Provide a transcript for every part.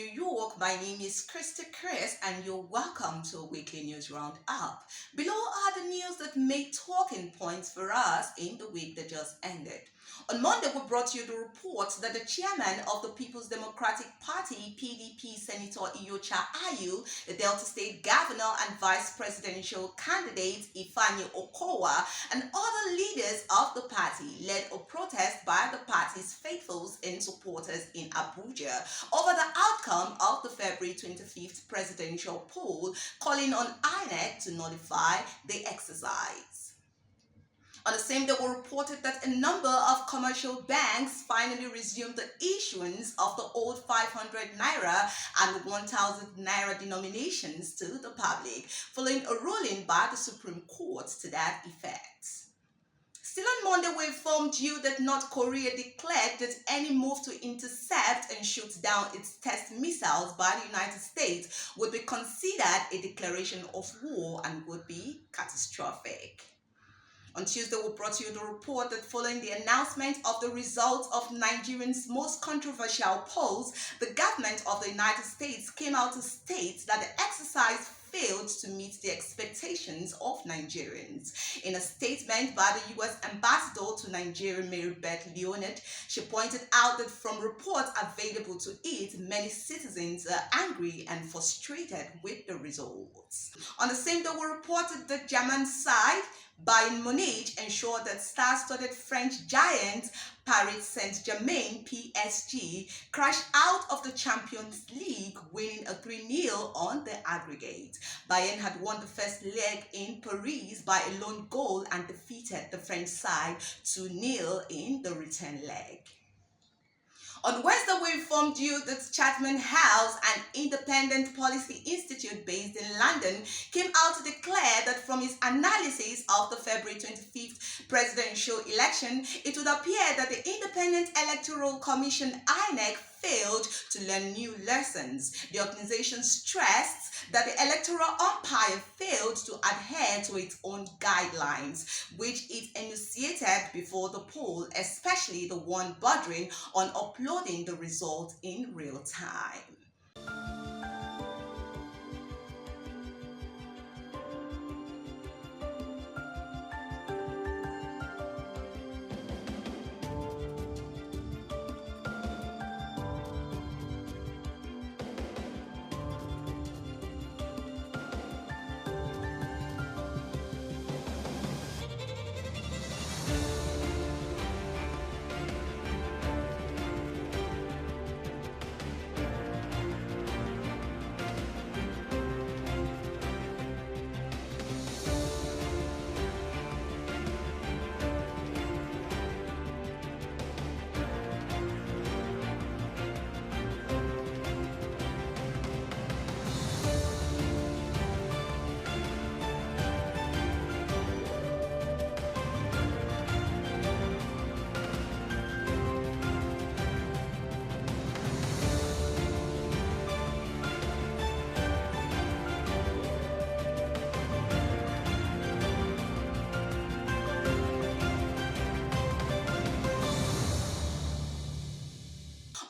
New York. My name is Krista Chris, and you're welcome to a weekly news roundup. Below are the news that made talking points for us in the week that just ended. On Monday, we brought you the report that the chairman of the People's Democratic Party, PDP, Senator Iyorchia Ayu, the Delta State governor and vice presidential candidate Ifeanyi Okowa, and other leaders of the party led a protest by the party's faithfuls and supporters in Abuja over the outcome of the February 25th presidential poll, calling on INEC to nullify the exercise. On the same day, we reported that a number of commercial banks finally resumed the issuance of the old 500 naira and 1000 naira denominations to the public, following a ruling by the Supreme Court to that effect. Still on Monday, we informed you that North Korea declared that any move to intercept and shoot down its test missiles by the United States would be considered a declaration of war and would be catastrophic. On Tuesday, we brought you the report that following the announcement of the results of Nigerians' most controversial polls, the government of the United States came out to state that the exercise failed to meet the expectations of Nigerians. In a statement by the U.S. ambassador to Nigeria, Mary Beth Leonard, she pointed out that from reports available to it, many citizens are angry and frustrated with the results. On the same day, we reported that German side Bayern Munich ensured that star-studded French giant Paris Saint-Germain PSG crashed out of the Champions League, winning a 3-0 on the aggregate. Bayern had won the first leg in Paris by a lone goal and defeated the French side 2-0 in the return leg. On Wednesday, we informed you that Chatham House, an independent policy institute based in London, came out to declare that from its analysis of the February 25th presidential election, it would appear that the Independent Electoral Commission (INEC) failed to learn new lessons. The organization stressed that the electoral umpire failed to adhere to its own guidelines, which it enunciated before the poll, especially the one bordering on uploading the result in real time.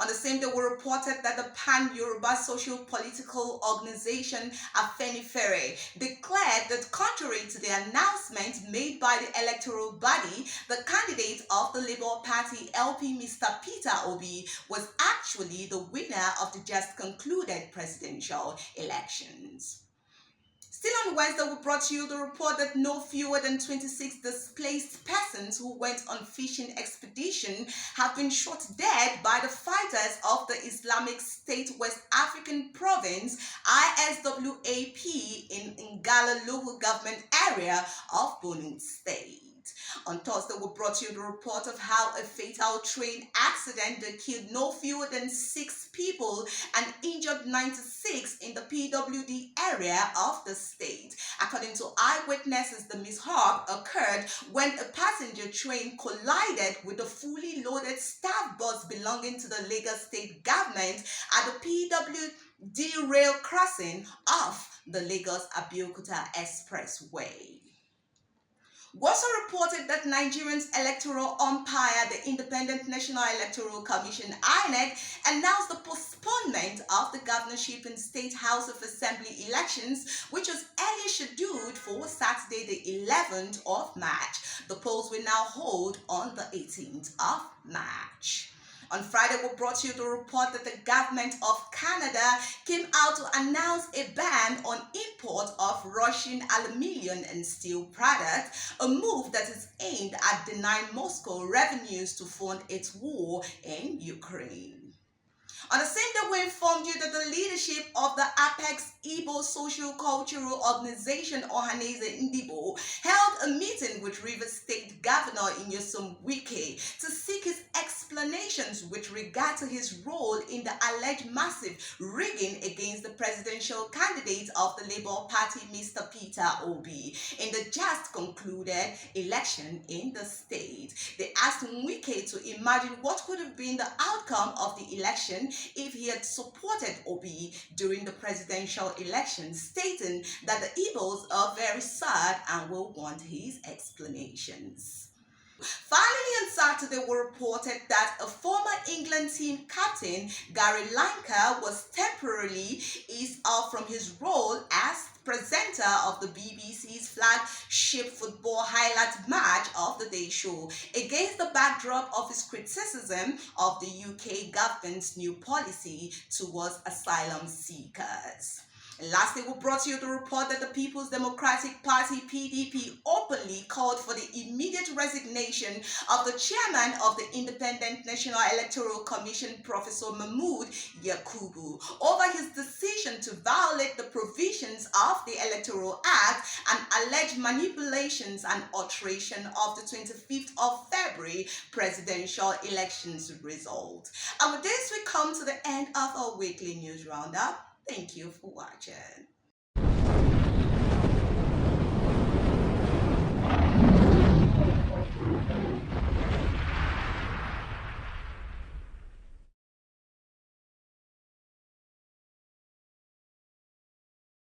On the same day, we reported that the Pan-Yoruba Social Political Organization, Afenifere, declared that contrary to the announcement made by the electoral body, the candidate of the Labour Party, LP Mr. Peter Obi, was actually the winner of the just concluded presidential elections. Still on Wednesday, we brought you the report that no fewer than 26 displaced persons who went on fishing expedition have been shot dead by the fighters of the Islamic State West African Province, ISWAP, in Ngala local government area of Borno State. On Thursday, we brought you the report of how a fatal train accident that killed no fewer than 6 people and injured 96 in the PWD area of the state. According to eyewitnesses, the mishap occurred when a passenger train collided with a fully loaded staff bus belonging to the Lagos State government at the PWD rail crossing off the Lagos-Abeokuta Expressway. WASA reported that Nigerians electoral umpire, the Independent National Electoral Commission (INEC), announced the postponement of the governorship and State House of Assembly elections, which was earlier scheduled for Saturday, the 11th of March. The polls will now hold on the 18th of March. On Friday, we brought you the report that the government of Canada came out to announce a ban on import of Russian aluminium and steel products, a move that is aimed at denying Moscow revenues to fund its war in Ukraine. On the same day, we informed you that the leadership of the Apex Igbo Socio-Cultural Organization, Ohanaeze Ndigbo, held a meeting with Rivers State Governor Nyesom Wike to seek his explanations with regard to his role in the alleged massive rigging against the presidential candidate of the Labour Party, Mr. Peter Obi, in the just concluded election in the state. They asked Wike to imagine what could have been the outcome of the election if he had supported Obi during the presidential election, stating that the Igbos are very sad and will want his explanations. Finally, on Saturday, we reported that a former England team captain, Gary Lineker, was temporarily eased off from his role as presenter of the BBC's flagship football highlight match of the day show, against the backdrop of his criticism of the UK government's new policy towards asylum seekers. And lastly, we brought you the report that the People's Democratic Party, PDP, openly called for the immediate resignation of the chairman of the Independent National Electoral Commission, Professor Mahmood Yakubu, over his decision to violate the provisions of the Electoral Act and alleged manipulations and alteration of the 25th of February presidential elections result. And with this, we come to the end of our weekly news roundup. Thank you for watching.